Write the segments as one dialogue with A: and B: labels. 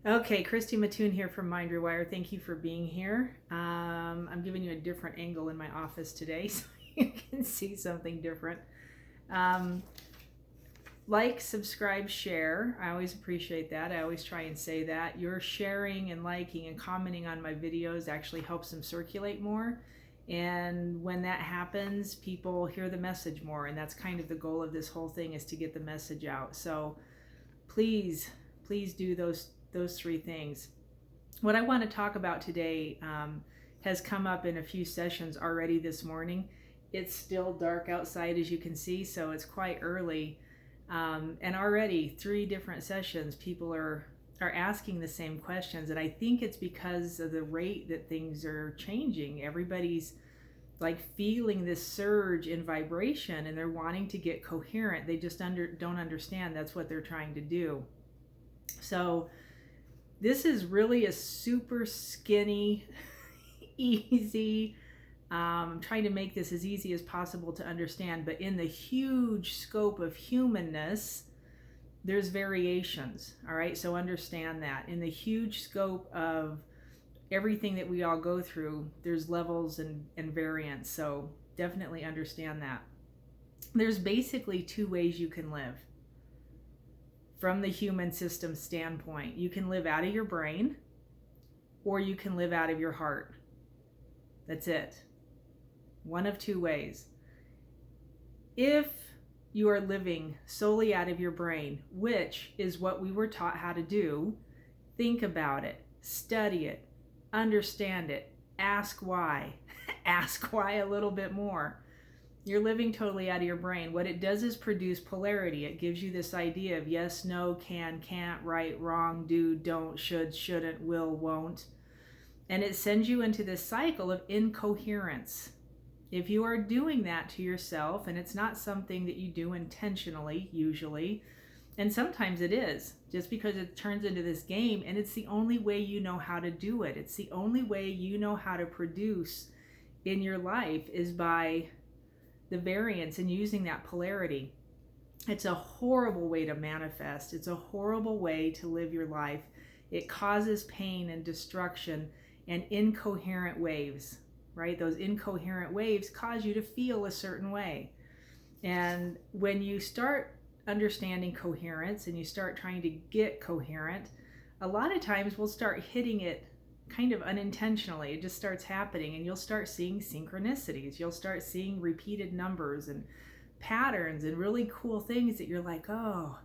A: Okay, Christy Mattoon here from Mind Rewired. Thank you for being here. I'm giving you a different angle in my office today so you can see something different. Um, like, subscribe, share. I always appreciate that. I always try and say that. Your sharing and liking and commenting on my videos actually helps them circulate more. And when that happens, people hear the message more. And that's kind of the goal of this whole thing, is to get the message out. So please, please do those three things. What I want to talk about today has come up in a few sessions already this morning. It's still dark outside, as you can see, so it's quite early. And already 3 different sessions, people are asking the same questions. And I think it's because of the rate that things are changing. Everybody's like feeling this surge in vibration and they're wanting to get coherent. They just don't understand that's what they're trying to do. So this is really a super skinny, easy, I'm trying to make this as easy as possible to understand, but in the huge scope of humanness, there's variations, all right? So understand that. In the huge scope of everything that we all go through, there's levels and variants, so definitely understand that. There's basically 2 ways you can live. From the human system standpoint, you can live out of your brain or you can live out of your heart. That's it. One of 2 ways. If you are living solely out of your brain, which is what we were taught how to do, think about it, study it, understand it, ask why, ask why a little bit more. You're living totally out of your brain. What it does is produce polarity. It gives you this idea of yes, no, can, can't, right, wrong, do, don't, should, shouldn't, will, won't. And it sends you into this cycle of incoherence. If you are doing that to yourself, and it's not something that you do intentionally, usually, and sometimes it is, just because it turns into this game, and it's the only way you know how to do it. It's the only way you know how to produce in your life is by the variance and using that polarity. It's a horrible way to manifest. It's a horrible way to live your life. It causes pain and destruction and incoherent waves, right? Those incoherent waves cause you to feel a certain way. And when you start understanding coherence and you start trying to get coherent, a lot of times we'll start hitting it kind of unintentionally. It just starts happening and you'll start seeing synchronicities. You'll start seeing repeated numbers and patterns and really cool things that you're like, oh,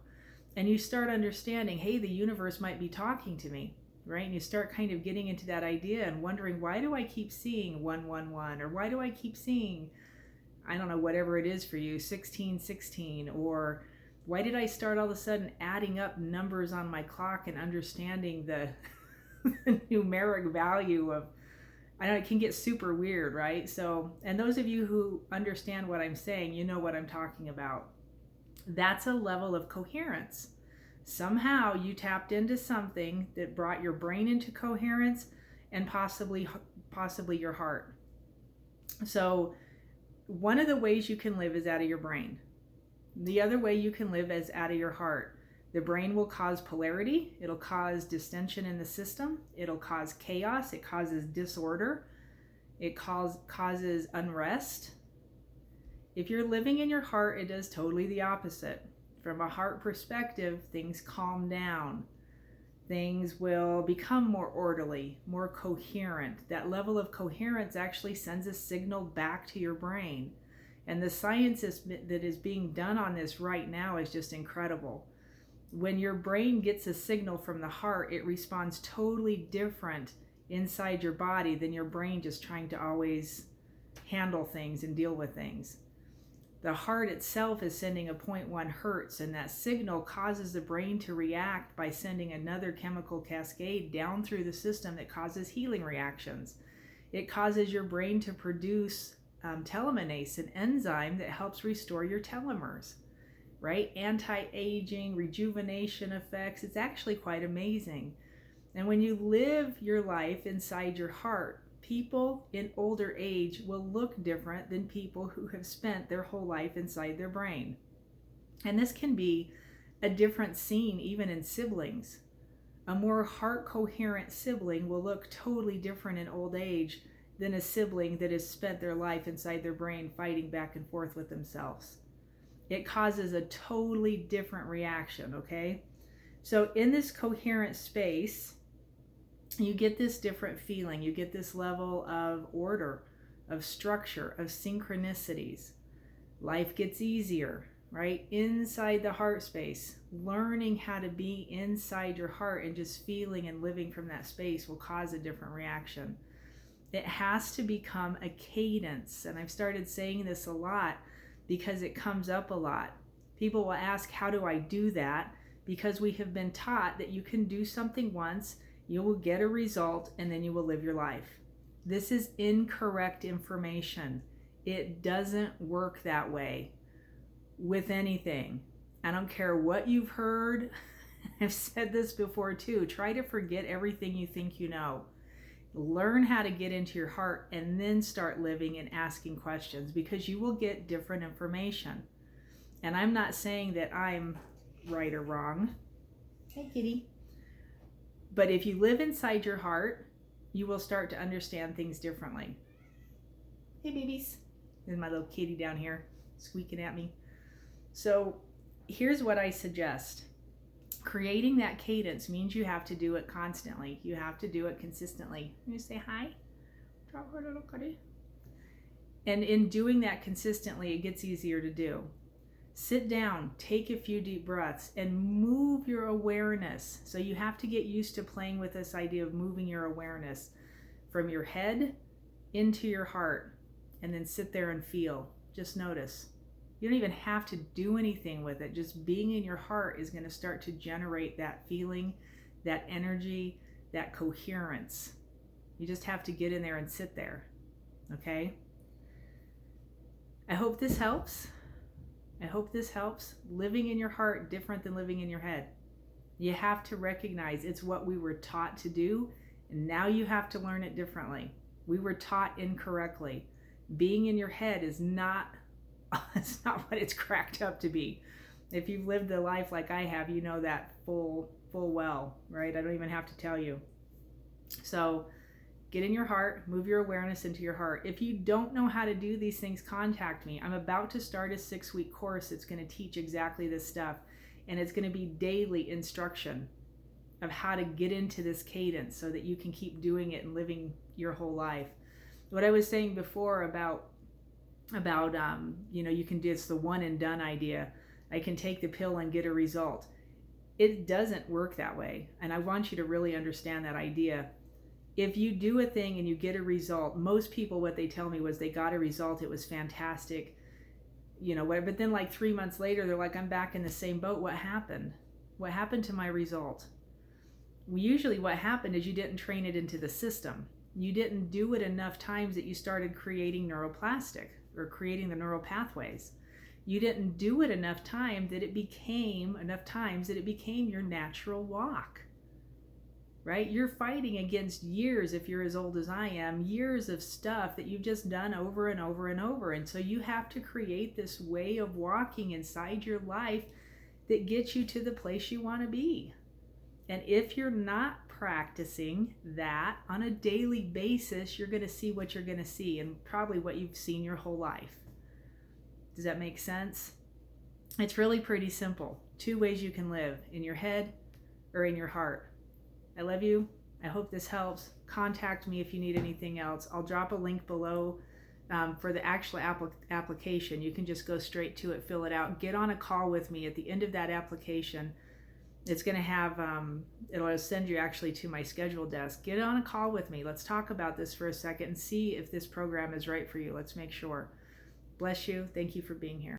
A: and you start understanding, hey, the universe might be talking to me, right? And you start kind of getting into that idea and wondering, why do I keep seeing 111? Or why do I keep seeing, I don't know, whatever it is for you, 1616? Or why did I start all of a sudden adding up numbers on my clock and understanding the numeric value of, I know it can get super weird, right? So, and those of you who understand what I'm saying, you know what I'm talking about. That's a level of coherence. Somehow you tapped into something that brought your brain into coherence and possibly your heart. So one of the ways you can live is out of your brain. The other way you can live is out of your heart. The brain will cause polarity. It'll cause distension in the system. It'll cause chaos. It causes disorder. It causes unrest. If you're living in your heart, it does totally the opposite. From a heart perspective, things calm down. Things will become more orderly, more coherent. That level of coherence actually sends a signal back to your brain. And the science that is being done on this right now is just incredible. When your brain gets a signal from the heart, it responds totally different inside your body than your brain just trying to always handle things and deal with things. The heart itself is sending a 0.1 hertz, and that signal causes the brain to react by sending another chemical cascade down through the system that causes healing reactions. It causes your brain to produce telomerase, an enzyme that helps restore your telomeres, right? Anti-aging, rejuvenation effects. It's actually quite amazing. And when you live your life inside your heart, people in older age will look different than people who have spent their whole life inside their brain. And this can be a different scene even in siblings. A more heart coherent sibling will look totally different in old age than a sibling that has spent their life inside their brain fighting back and forth with themselves. It causes a totally different reaction, okay? So in this coherent space, you get this different feeling. You get this level of order, of structure, of synchronicities. Life gets easier, right? Inside the heart space, learning how to be inside your heart and just feeling and living from that space will cause a different reaction. It has to become a cadence. And I've started saying this a lot because it comes up a lot. People will ask, how do I do that? Because we have been taught that you can do something once, you will get a result, and then you will live your life. This is incorrect information. It doesn't work that way with anything. I don't care what you've heard. I've said this before too. Try to forget everything you think you know. Learn how to get into your heart and then start living and asking questions, because you will get different information. And I'm not saying that I'm right or wrong. Hey, kitty. But if you live inside your heart, you will start to understand things differently. Hey, babies. There's my little kitty down here squeaking at me. So here's what I suggest. Creating that cadence means you have to do it constantly. You have to do it consistently. You say hi. Drop her little kitty. And in doing that consistently, it gets easier to do. Sit down, take a few deep breaths, and move your awareness. So you have to get used to playing with this idea of moving your awareness from your head into your heart, and then sit there and feel. Just notice. You don't even have to do anything with it. Just being in your heart is going to start to generate that feeling, that energy, that coherence. You just have to get in there and sit there. Okay? I hope this helps. I hope this helps. Living in your heart, different than living in your head. You have to recognize it's what we were taught to do, and now you have to learn it differently. We were taught incorrectly. Being in your head is not, it's not what it's cracked up to be. If you've lived a life like I have, you know that full well, right? I don't even have to tell you. So get in your heart, move your awareness into your heart. If you don't know how to do these things, contact me. I'm about to start a 6-week course that's going to teach exactly this stuff. And it's going to be daily instruction of how to get into this cadence so that you can keep doing it and living your whole life. What I was saying before about you can do, it's the one and done idea. I can take the pill and get a result. It doesn't work that way. And I want you to really understand that idea. If you do a thing and you get a result, most people, what they tell me was they got a result, it was fantastic, but then like 3 months later, they're like, I'm back in the same boat. What happened? What happened to my result? Usually what happened is you didn't train it into the system. You didn't do it enough times that you started creating neuroplastic or creating the neural pathways. You didn't do it enough times that it became your natural walk. Right? You're fighting against years, if you're as old as I am, years of stuff that you've just done over and over and over. And so you have to create this way of walking inside your life that gets you to the place you want to be. And if you're not practicing that on a daily basis, you're going to see what you're going to see, and probably what you've seen your whole life. Does that make sense? It's really pretty simple. 2 ways you can live: in your head or in your heart. I love you. I hope this helps. Contact me if you need anything else. I'll drop a link below for the actual application. You can just go straight to it, fill it out, get on a call with me. At the end of that application, it's going to have, it'll send you actually to my schedule desk. Get on a call with me. Let's talk about this for a second and see if this program is right for you. Let's make sure. Bless you. Thank you for being here.